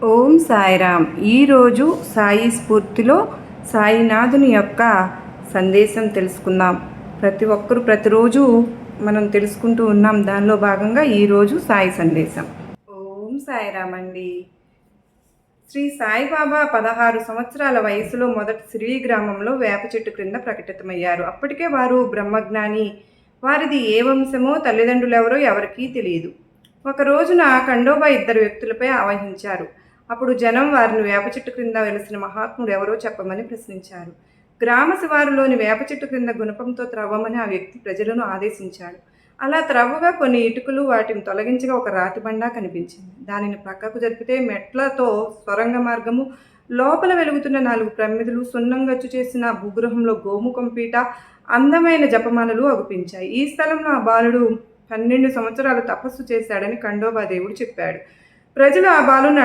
ఓం సాయిరామ్. ఈరోజు సాయి స్ఫూర్తిలో సాయినాథుని యొక్క సందేశం తెలుసుకుందాం. ప్రతి ఒక్కరూ ప్రతిరోజు మనం తెలుసుకుంటూ ఉన్నాం. దానిలో భాగంగా ఈరోజు సాయి సందేశం. ఓం సాయిరామ్ అండి. శ్రీ సాయిబాబా 16 సంవత్సరాల వయసులో మొదటి శ్రీ గ్రామంలో వేప చెట్టు క్రింద ప్రకటితమయ్యారు. అప్పటికే వారు బ్రహ్మజ్ఞాని. వారిది ఏ వంశమో తల్లిదండ్రులెవరో ఎవరికీ తెలియదు. ఒక రోజున ఖండోబా 2 వ్యక్తులపై ఆవహించారు. అప్పుడు జనం వారిని వేప చెట్టు క్రింద వెలిసిన మహాత్ముడు ఎవరో చెప్పమని ప్రశ్నించారు. గ్రామ శివారులోని వేప చెట్టు క్రింద గుణపంతో త్రవ్వమని ఆ వ్యక్తి ప్రజలను ఆదేశించాడు. అలా త్రవ్వగా కొన్ని ఇటుకలు వాటిని తొలగించగా ఒక రాతి బండ కనిపించింది. దానిని ప్రక్కకు జరిపితే మెట్లతో సొరంగ మార్గము, లోపల వెలుగుతున్న 4 ప్రమిదలు, సున్నంగచ్చు చేసిన భూగృహంలో గోముఖం పీట, అందమైన జపమాలలు అగుపించాయి. ఈ స్థలంలో ఆ బాలుడు 12 సంవత్సరాలు తపస్సు చేశాడని ఖండోబా దేవుడు చెప్పాడు. ప్రజలు ఆ బాలుని